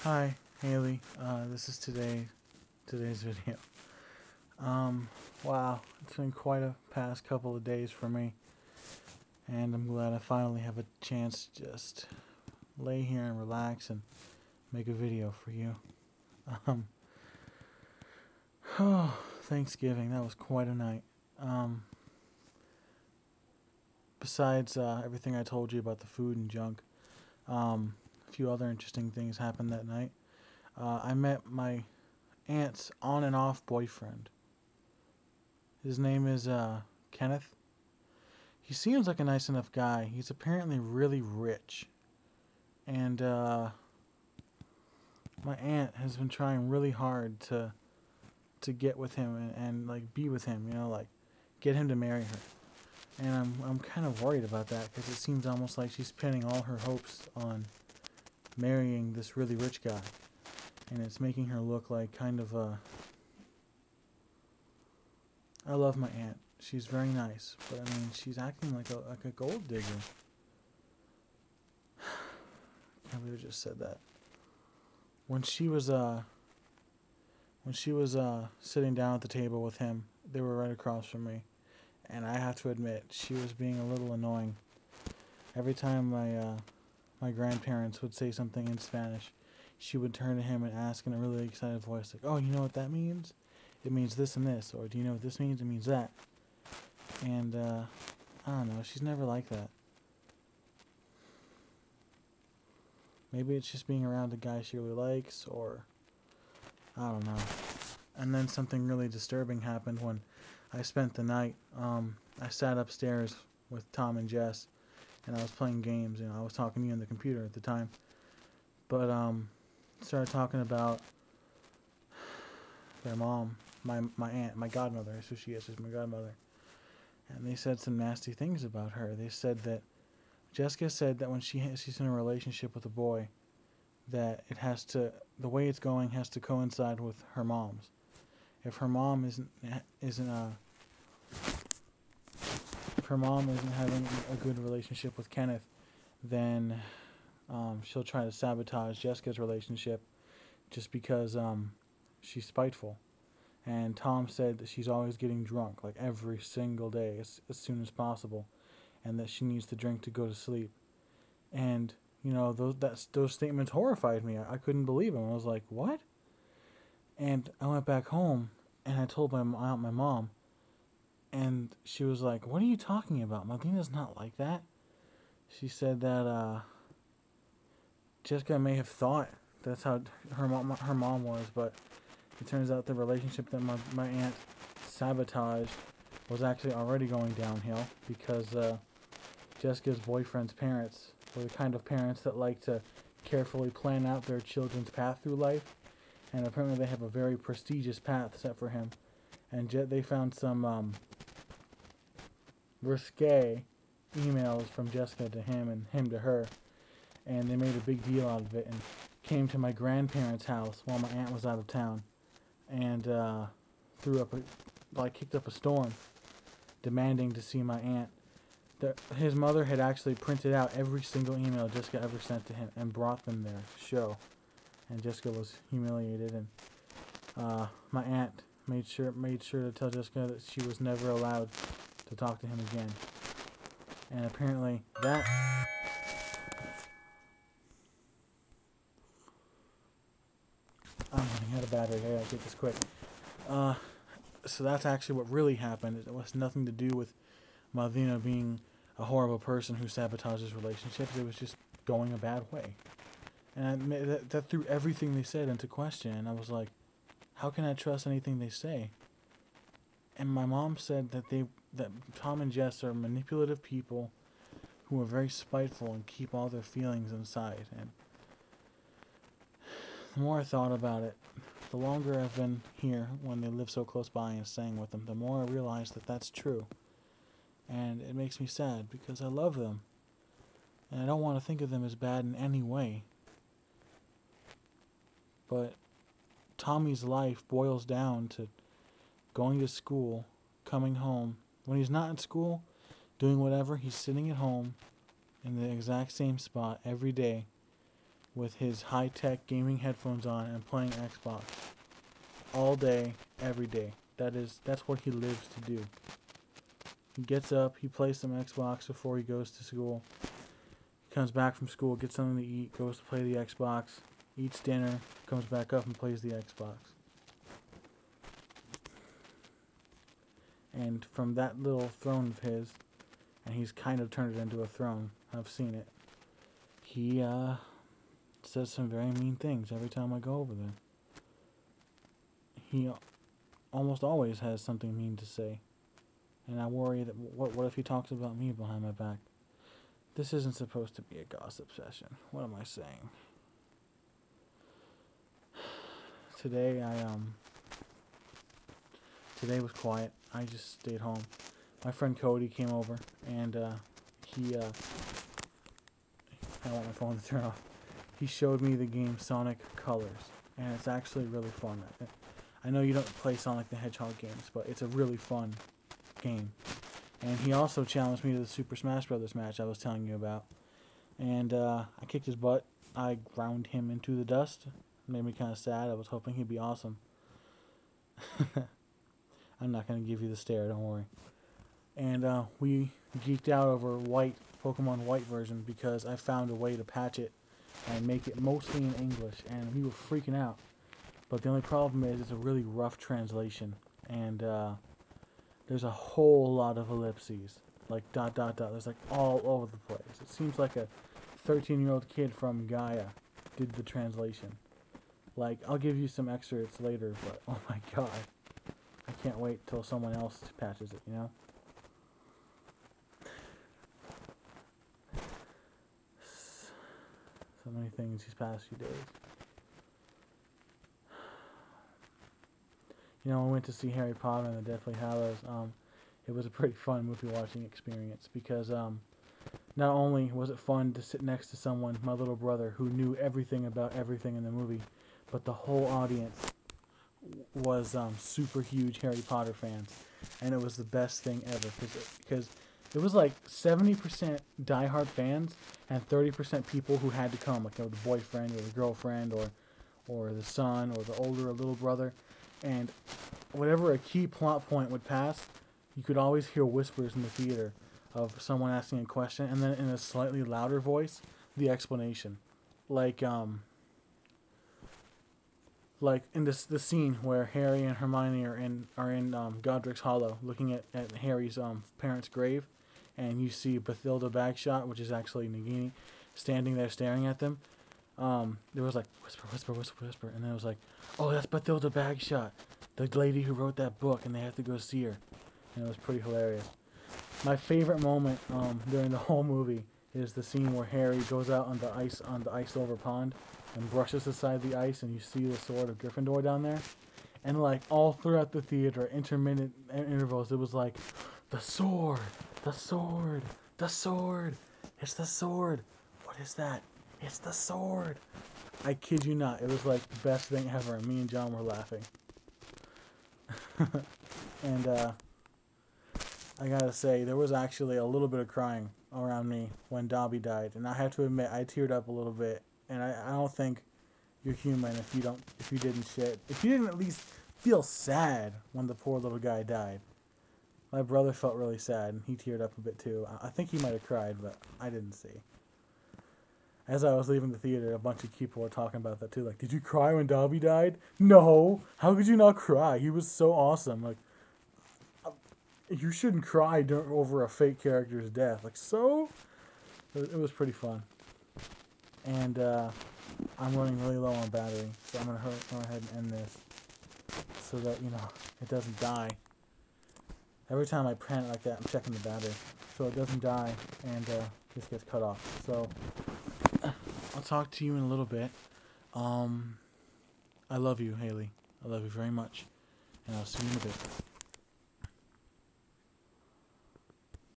Hi, Haley. This is today's video. Wow, it's been quite a past couple of days for me, and I'm glad I finally have a chance to just lay here and relax and make a video for you. Um, oh, Thanksgiving, that was quite a night. Um, Besides everything I told you about the food and junk, a few other interesting things happened that night. I met my aunt's on and off boyfriend. His name is Kenneth. He seems like a nice enough guy. He's apparently really rich. And my aunt has been trying really hard to get with him and like be with him, like get him to marry her. And I'm kind of worried about that because it seems almost like she's pinning all her hopes on marrying this really rich guy. And it's making her look like kind of a... I love my aunt. She's very nice, but I mean, she's acting like a gold digger. I believe I just said that. When she was sitting down at the table with him, they were right across from me, and I have to admit she was being a little annoying. Every time my grandparents would say something in Spanish, she would turn to him and ask in a really excited voice, like, "Oh, you know what that means? It means this and this," or "Do you know what this means? It means that." And I don't know, she's never like that. Maybe it's just being around a guy she really likes, or I don't know. And then something really disturbing happened when I spent the night. I sat upstairs with Tom and Jess, and I was playing games. I was talking to you on the computer at the time. But started talking about their mom, my aunt, my godmother. That's who she is. She's my godmother. And they said some nasty things about her. They said that Jessica said that when she's in a relationship with a boy, that the way it's going has to coincide with her mom's. If her mom isn't if her mom isn't having a good relationship with Kenneth, then she'll try to sabotage Jessica's relationship just because she's spiteful. And Tom said that she's always getting drunk, like every single day, as soon as possible, and that she needs to drink to go to sleep. And those statements horrified me. I couldn't believe them. I was like, what? And I went back home and I told my mom, and she was like, "What are you talking about? Madina's not like that." She said that Jessica may have thought that's how her mom was, but it turns out the relationship that my aunt sabotaged was actually already going downhill because Jessica's boyfriend's parents were the kind of parents that like to carefully plan out their children's path through life, and apparently they have a very prestigious path set for him. And they found some risque emails from Jessica to him and him to her, and they made a big deal out of it and came to my grandparents' house while my aunt was out of town, and kicked up a storm, demanding to see my aunt. His mother had actually printed out every single email Jessica ever sent to him and brought them there to show, and Jessica was humiliated. And my aunt made sure to tell Jessica that she was never allowed to talk to him again. And apparently that I'm running out of battery. I gotta get this quick. So that's actually what really happened. It was nothing to do with Malvina being a horrible person who sabotages relationships. It was just going a bad way. And that threw everything they said into question. And I was like, how can I trust anything they say? And my mom said that Tom and Jess are manipulative people who are very spiteful and keep all their feelings inside. And the more I thought about it, the longer I've been here when they live so close by and staying with them, the more I realize that that's true. And it makes me sad because I love them. And I don't want to think of them as bad in any way. But Tommy's life boils down to going to school, coming home. When he's not in school, doing whatever, he's sitting at home in the exact same spot every day, with his high-tech gaming headphones on and playing Xbox all day, every day. That's what he lives to do. He gets up, he plays some Xbox before he goes to school. He comes back from school, gets something to eat, goes to play the Xbox, eats dinner, comes back up and plays the Xbox. And from that little throne of his, and he's kind of turned it into a throne, I've seen it, he says some very mean things every time I go over there. He almost always has something mean to say. And I worry that what if he talks about me behind my back? This isn't supposed to be a gossip session. What am I saying? Today today was quiet. I just stayed home. My friend Cody came over and he I want my phone to turn off. He showed me the game Sonic Colors, and it's actually really fun. I know you don't play Sonic the Hedgehog games, but it's a really fun game. And he also challenged me to the Super Smash Brothers match I was telling you about. And I kicked his butt. I ground him into the dust. It made me kind of sad. I was hoping he'd be awesome. I'm not going to give you the stare, don't worry. And we geeked out over Pokemon White version because I found a way to patch it and make it mostly in English, and we were freaking out. But the only problem is it's a really rough translation, and there's a whole lot of ellipses, like ... There's like all over the place. It seems like a 13-year-old kid from Gaia did the translation. Like, I'll give you some excerpts later, but oh my god. I can't wait till someone else patches it, you know? So many things these past few days. You know, I went to see Harry Potter and the Deathly Hallows. It was a pretty fun movie watching experience because not only was it fun to sit next to someone, my little brother, who knew everything about everything in the movie, but the whole audience was super huge Harry Potter fans, and it was the best thing ever because it was like 70% diehard fans and 30% people who had to come, like the boyfriend or the girlfriend or the son or the older or little brother. And whenever a key plot point would pass, you could always hear whispers in the theater of someone asking a question, and then in a slightly louder voice, the explanation. Like in the scene where Harry and Hermione are in Godric's Hollow, looking at Harry's parents' grave, and you see Bathilda Bagshot, which is actually Nagini, standing there staring at them. There was like whisper, whisper, whisper, whisper, and then it was like, oh, that's Bathilda Bagshot, the lady who wrote that book, and they have to go see her. And it was pretty hilarious. My favorite moment during the whole movie is the scene where Harry goes out on the ice over pond and brushes aside the ice, and you see the sword of Gryffindor down there. And like all throughout the theater, intermittent intervals, it was like, the sword, the sword, the sword, it's the sword. What is that? It's the sword. I kid you not, it was like the best thing ever. Me and John were laughing. And I gotta say, there was actually a little bit of crying around me when Dobby died, and I have to admit, I teared up a little bit. And I don't think you're human if you didn't at least feel sad when the poor little guy died. My brother felt really sad, and he teared up a bit too. I think he might have cried, but I didn't see. As I was leaving the theater, a bunch of people were talking about that too. Like, did you cry when Dobby died? No! How could you not cry? He was so awesome. Like, you shouldn't cry over a fake character's death. Like, so? It was pretty fun. And I'm running really low on battery, so I'm going to go ahead and end this so that, it doesn't die. Every time I print it like that, I'm checking the battery so it doesn't die and just gets cut off. So I'll talk to you in a little bit. I love you, Haley. I love you very much, and I'll see you in a bit.